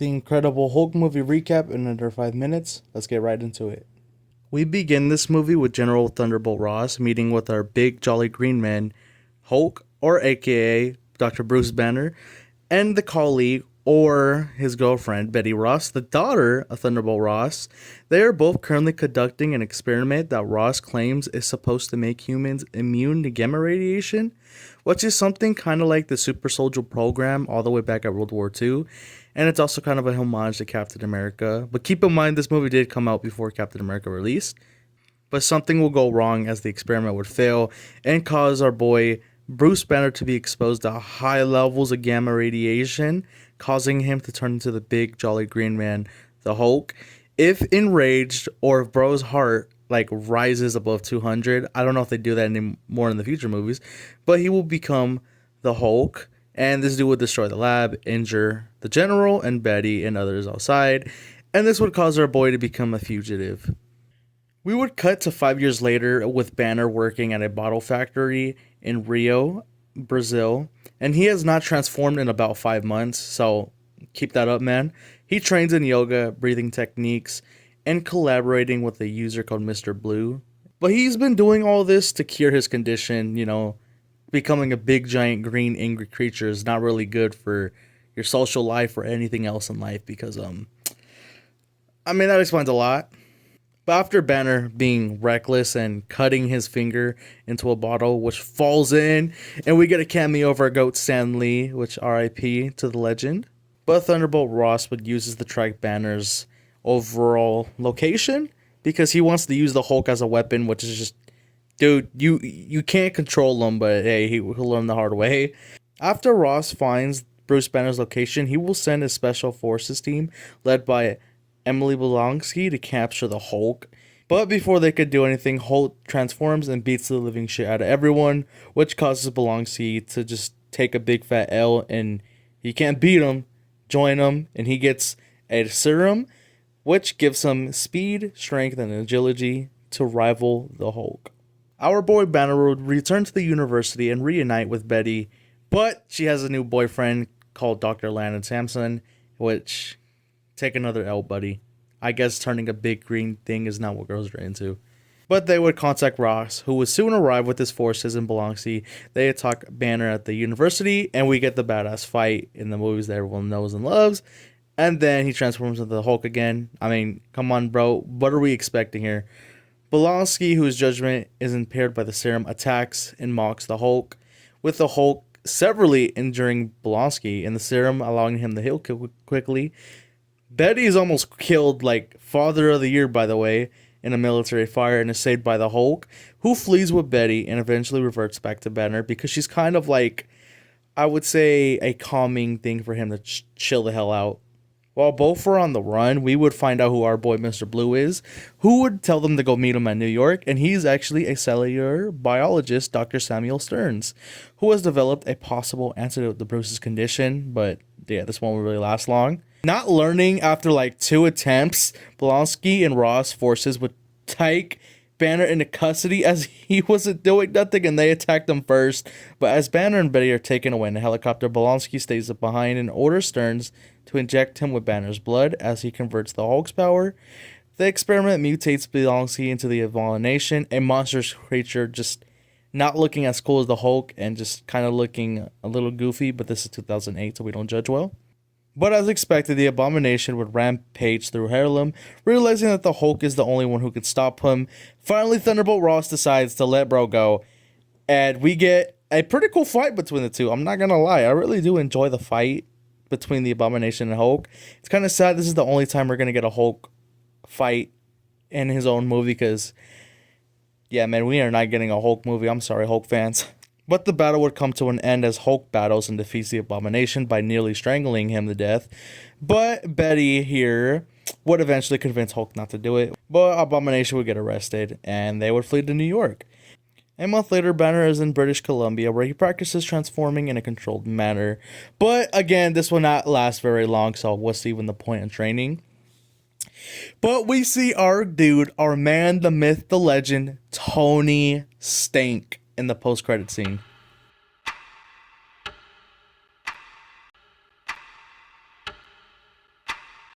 The Incredible Hulk movie recap in under 5 minutes. Let's get right into it. We begin this movie with General Thunderbolt Ross meeting with our big jolly green man, Hulk, or aka Dr. Bruce Banner, and the colleague or his girlfriend, Betty Ross, the daughter of Thunderbolt Ross. They are both currently conducting an experiment that Ross claims is supposed to make humans immune to gamma radiation, which is something kind of like the Super Soldier program all the way back at World War II. And it's also kind of a homage to Captain America. But keep in mind, this movie did come out before Captain America released. But something will go wrong as the experiment would fail and cause our boy Bruce Banner to be exposed to high levels of gamma radiation, causing him to turn into the big jolly green man, the Hulk. If enraged or if Bro's heart rises above 200, I don't know if they do that anymore in the future movies, but he will become the Hulk. And this dude would destroy the lab, injure the general and Betty and others outside, and this would cause our boy to become a fugitive. We would cut to 5 years later with Banner working at a bottle factory in Rio, Brazil, and he has not transformed in about 5 months, so keep that up, man. He trains in yoga, breathing techniques, and collaborating with a user called Mr. Blue. But he's been doing all this to cure his condition, becoming a big giant green angry creature is not really good for your social life or anything else in life because that explains a lot. But after Banner being reckless and cutting his finger into a bottle which falls in, and we get a cameo of our goat Stan Lee, which RIP to the legend. But Thunderbolt Ross would use to track Banner's overall location because he wants to use the Hulk as a weapon, which is just, dude, you can't control him, but hey, he'll learn the hard way. After Ross finds Bruce Banner's location, he will send his special forces team, led by Emily Blonsky, to capture the Hulk. But before they could do anything, Hulk transforms and beats the living shit out of everyone, which causes Blonsky to just take a big fat L, and he can't beat him, join him, and he gets a serum, which gives him speed, strength, and agility to rival the Hulk. Our boy Banner would return to the university and reunite with Betty, but she has a new boyfriend called Dr. Landon Sampson, which, take another L, buddy. I guess turning a big green thing is not what girls are into. But they would contact Ross, who would soon arrive with his forces in Biloxi. They attack Banner at the university, and we get the badass fight in the movies that everyone knows and loves. And then he transforms into the Hulk again. I mean, come on, bro. What are we expecting here? Blonsky, whose judgment is impaired by the serum, attacks and mocks the Hulk, with the Hulk severely injuring Blonsky and the serum allowing him to heal quickly. Betty is almost killed, Father of the Year, by the way, in a military fire and is saved by the Hulk, who flees with Betty and eventually reverts back to Banner because she's kind of I would say, a calming thing for him to chill the hell out. While both were on the run, we would find out who our boy Mr. Blue is, who would tell them to go meet him at New York, and he's actually a cellular biologist, Dr. Samuel Stearns, who has developed a possible antidote to Bruce's condition, but yeah, this won't really last long. Not learning after 2 attempts, Blonsky and Ross forces would take Banner into custody as he wasn't doing nothing and they attacked him first. But as Banner and Betty are taken away in a helicopter, Blonsky stays behind and orders Stearns to inject him with Banner's blood as he converts the Hulk's power. The experiment mutates Blonsky into the Abomination, a monstrous creature just not looking as cool as the Hulk and just kind of looking a little goofy, but this is 2008, so we don't judge well. But as expected, the Abomination would rampage through Harlem, realizing that the Hulk is the only one who can stop him. Finally, Thunderbolt Ross decides to let bro go, and we get a pretty cool fight between the two. I'm not gonna lie, I really do enjoy the fight between the Abomination and Hulk. It's kind of sad this is the only time we're gonna get a Hulk fight in his own movie, because, yeah, man, we are not getting a Hulk movie. I'm sorry, Hulk fans. But the battle would come to an end as Hulk battles and defeats the Abomination by nearly strangling him to death. But Betty here would eventually convince Hulk not to do it. But Abomination would get arrested and they would flee to New York. A month later, Banner is in British Columbia where he practices transforming in a controlled manner. But again, this will not last very long, so what's even the point in training? But we see our dude, our man, the myth, the legend, Tony Stank in the post-credit scene.